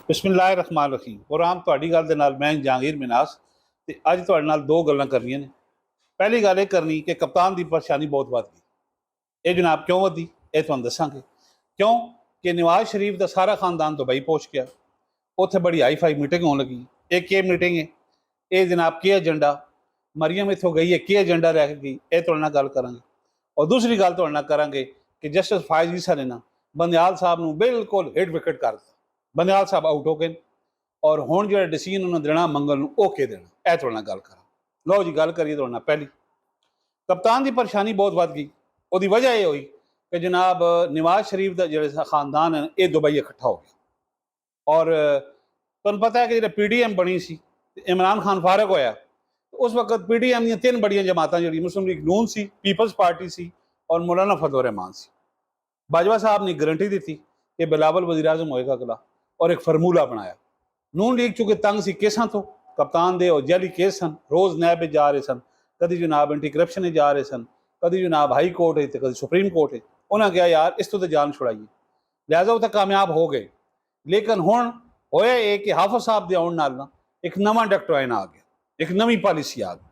बिस्मिल्लाहिर्रहमानिर्रहीम। कुरान ਤੁਹਾਡੀ ਗੱਲ ਦੇ ਨਾਲ मैं जहांगीर मिनास ਤੇ ਅੱਜ ਤੁਹਾਡੇ ਨਾਲ दो ਗੱਲਾਂ ਕਰਨੀਆਂ ਨੇ। ਪਹਿਲੀ ਗੱਲ ਇਹ ਕਰਨੀ ਕਿ ਕਪਤਾਨ ਦੀ ਪਰੇਸ਼ਾਨੀ ਬਹੁਤ ਵੱਧ ਗਈ। ਇਹ ਜਨਾਬ ਕਿਉਂ ਵਧੀ ਇਹ ਤੁਹਾਨੂੰ ਦੱਸਾਂਗੇ। ਕਿਉਂ ਕਿ ਨਵਾਜ਼ ਸ਼ਰੀਫ ਦਾ ਸਾਰਾ ਖਾਨਦਾਨ ਦੁਬਈ ਪਹੁੰਚ ਗਿਆ। ਉੱਥੇ ਬੜੀ ਹਾਈ ਫਾਈ ਮੀਟਿੰਗ ਹੋਣ ਲੱਗੀ। ਇਹ ਕੀ ਮੀਟਿੰਗ ਹੈ? ਇਹ ਜਨਾਬ ਕੀ ਏਜੰਡਾ? ਮਰੀਮ ਇੱਥੋਂ ਗਈ ਹੈ, ਕੀ ਏਜੰਡਾ ਰਹਿ ਕੇ ਗਈ? ਇਹ ਤੁਹਾਡੇ ਨਾਲ ਗੱਲ ਕਰਾਂਗੇ। ਔਰ ਦੂਸਰੀ ਗੱਲ ਤੁਹਾਡੇ ਨਾਲ ਕਰਾਂਗੇ ਕਿ ਜਸਟਿਸ ਫਾਇਜ਼ ਈਸਾ ਨੇ ਨਾ ਬੰਦਿਆਲ ਸਾਹਿਬ ਨੂੰ ਬਿਲਕੁਲ ਹਿੱਟ ਵਿਕਟ ਕਰ ਦਿੱਤਾ। ਬੰਦਿਆਲ ਸਾਹਿਬ ਆਊਟ ਹੋ ਗਏ ਔਰ ਹੁਣ ਜਿਹੜਾ ਡਿਸੀਜਨ ਉਹਨਾਂ ਦੇਣਾ ਮੰਗਲ ਨੂੰ ਉਹ ਕੀ ਦੇਣਾ, ਇਹ ਤੁਹਾਡੇ ਨਾਲ ਗੱਲ ਕਰਾਂ। ਲਓ ਜੀ, ਗੱਲ ਕਰੀਏ ਤੁਹਾਡੇ ਨਾਲ। ਪਹਿਲੀ, ਕਪਤਾਨ ਦੀ ਪਰੇਸ਼ਾਨੀ ਬਹੁਤ ਵੱਧ ਗਈ। ਉਹਦੀ ਵਜ੍ਹਾ ਇਹ ਹੋਈ ਕਿ ਜਨਾਬ ਨਵਾਜ਼ ਸ਼ਰੀਫ ਦਾ ਜਿਹੜਾ ਖਾਨਦਾਨ ਹੈ ਇਹ ਦੁਬਈ ਇਕੱਠਾ ਹੋ ਗਿਆ। ਔਰ ਤੁਹਾਨੂੰ ਪਤਾ ਹੈ ਕਿ ਜਿਹੜਾ PDM ਬਣੀ ਸੀ, ਇਮਰਾਨ ਖਾਨ ਫਾਰਗ ਹੋਇਆ, ਉਸ ਵਕਤ PDM ਦੀਆਂ ਤਿੰਨ ਬੜੀਆਂ ਜਮਾਤਾਂ ਜਿਹੜੀ ਮੁਸਲਿਮ ਲੀਗ ਨੂਨ ਸੀ, ਪੀਪल्स पार्टी ਸੀ ਔਰ मौलाना फजल रहमान ਸੀ। बाजवा साहब ने गारंटी दी थी कि बिलावल वज़ीर आज़म होएगा अगला और एक फार्मूला बनाया। नून लीग चूंकि तंग सी केसां तो कप्तान दे और जैली केस सन, रोज़ नैब जा रहे सन, कभी जनाब एंटी करप्शन जा रहे सन, कभी जनाब हाई कोर्ट है तो कभी सुप्रीम कोर्ट है। उन्हें कहा यार इस तो जान छुड़ाइए, लिहाजा वो तो कामयाब हो गए। लेकिन हुण होया ये कि हाफिज़ साहब के आउण नाल ना एक नवां डॉक्ट्राइन आ गया, एक नवी पॉलिसी आ गई।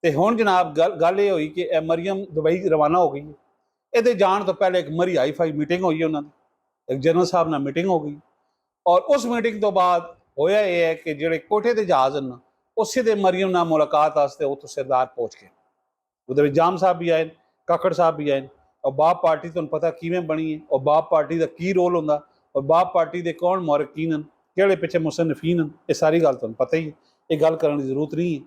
तो हुण जनाब गल ये हुई कि मरियम दुबई रवाना हो गई है। ये जाने तो पहले एक मरी हाई फाई मीटिंग हुई उन्होंने, एक जनरल साहब नाल मीटिंग हो गई और उस मीटिंग तो बाद होया ये है कि ਜਿਹੜੇ कोठे के जहाज हैं ना वो सीधे मरियम नाल मुलाकात वास्ते उतो सरदार पहुँच गए। वो जाम साहब भी आए, काकड़ साहब भी आए और बाप पार्टी तुहानूं पता किवें बनी है और बाप पार्टी का की रोल होंदा और बाप पार्टी के कौन मुहर्रिकीन हैं, किहड़े पिछे मुसन्निफीन हैं, ये सारी गल तुहानूं पता ही है, ये गल करने की जरूरत नहीं है।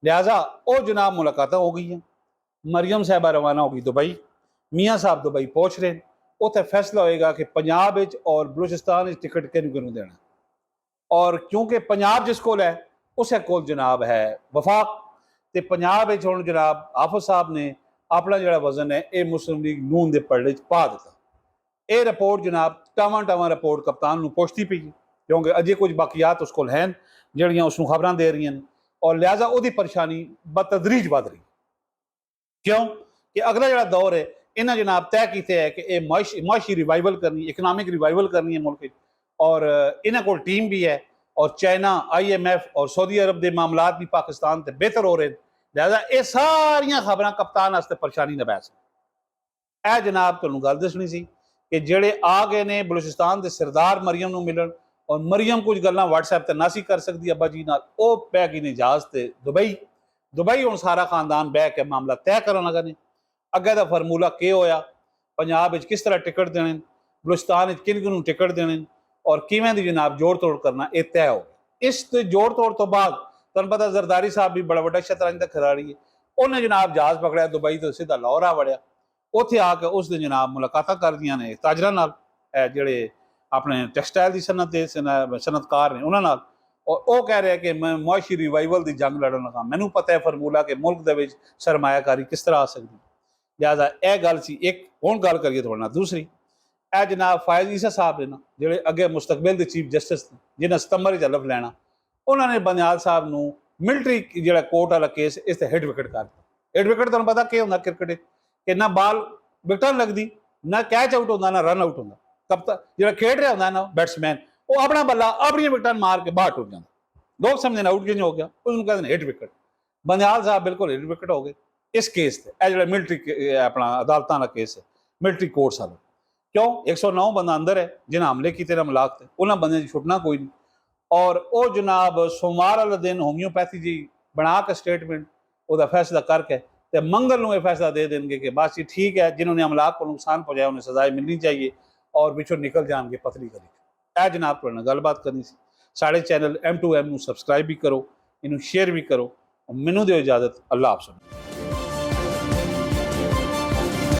लिहाजा वो जनाब मुलाकात हो गई हैं। मरियम साहबा रवाना हो गई दुबई, मियाँ साहब दुबई पहुँच रहे हैं। उत्थे फैसला होएगा कि पंजाब और बलूचिस्तान टिकट किहनूं देना। और क्योंकि पंजाब जिस कोल है उस कोल जनाब है वफाक, तो पंजाब हुण जनाब हाफिज़ साहब ने अपना जिहड़ा वजन है ये मुस्लिम लीग नून के पलड़े च पा दिता। ये रिपोर्ट जनाब टावां रिपोर्ट कप्तान नूं पहुँचती पई क्योंकि अजे कुछ बाकियात उस कोल हैं जिहड़ियां उसनूं खबरां दे रही हैं और लिहाजा उहदी परेशानी बतदरीज वध रही। क्यों कि अगला जिहड़ा दौर है इन्हें जनाब तय किया है कि यह माशी रिवाइवल करनी, इकनॉमिक रिवाइवल करनी है मुल्क और इन्हों को टीम भी है और चाइना, IMF और सऊदी अरब के मामलात भी पाकिस्तान से बेहतर हो रहे हैं। लिहाजा ये सारिया खबर कप्तान वास्ते परेशानी का बहस है। जनाब तुहानूं गल दसनी सी कि जेड़े आ गए ने बलूचिस्तान के सरदार मरियम नूं मिलन और मरियम कुछ गल्लां WhatsApp ते नासी कर सकती अब्बा जी नाल, वो पै गई ने जहाज से दुबई हुण सारा खानदान बह के मामला तय करन लगे ने। अगे का फार्मूला के होया, पंजाब किस तरह टिकट देने, बलूचिस्तान किन टिकट देने और किवें दी जनाब जोड़ तोड़ करना, यह तय हो गया। इस जोड़ तोड़ तो बाद तुहानूं पता जरदारी साहब भी बड़ा वड्डा शतरंज का खिलाड़ी है। उन्हें जनाब जहाज पकड़िया दुबई तो सीधा लाहौर आ वड़िया। उत्थे आके उस दिन जनाब मुलाकातां कर दियां ने ताजरां नाल, जिहड़े अपने टैक्सटाइल की सनत के सनतकार ने उन्हां नाल, और वो कह रहे हैं कि मैं मुआशी रिवाइवल की जंग लड़न लगा। मैनूं पता है फार्मूला कि मुल्क दे विच सरमायाकारी किस तरह आ सकती। लिहाजा यह गल सी एक। हुण गल करिए थोड़े नाल दूसरी। जनाब फायज़ ईसा साहब ने ना जिहड़े अगे मुस्तकबिल के चीफ जस्टिस ने जिन्हें सितंबर हलफ लैना, उन्होंने बंदयाल साहब नूं मिलटरी जिहड़ा कोर्ट वाला केस इस ते हिट विकट कर दिता। हिट विकट तुहानूं पता क्या होंदा क्रिकेट कि ना बाल विकट लगती, ना कैच आउट होंदा, ना रन आउट होंदा। कप्तान जिहड़ा खेड रहा होंदा ना बैट्समैन वो अपना बल्ला अपनी विकट मार के बाहर टुट जाता। लोग समझते आउट किंज हो गया, उसनूं कहते हिट विकट। बंदयाल साहब बिल्कुल हिट विकट हो गए इस केस से। यह जो मिलटरी अपना अदालतों का केस है, मिलटरी कोर्ट्स वाला। क्यों 109 बंदा अंदर है जिन्हें हमले किए मलाक थे, उन्होंने बंदे की छुटना कोई नहीं। और वो जनाब सोमवार वाले दिन होम्योपैथी जी बना के स्टेटमेंट वह फैसला करके तो मंगल को यह फैसला दे देंगे कि बस ये ठीक है, जिन्होंने अमलाक को नुकसान पहुँचाया उन्हें सजाएं मिलनी चाहिए और पिछों निकल जाएंगे पतली गली। यह जनाब तुहाडे नाल गलबात करनी सी। साढ़े चैनल M2M सबसक्राइब भी करो, इनू शेयर भी करो। मैनू दो इजाजत, अल्लाह हाफ़िज़।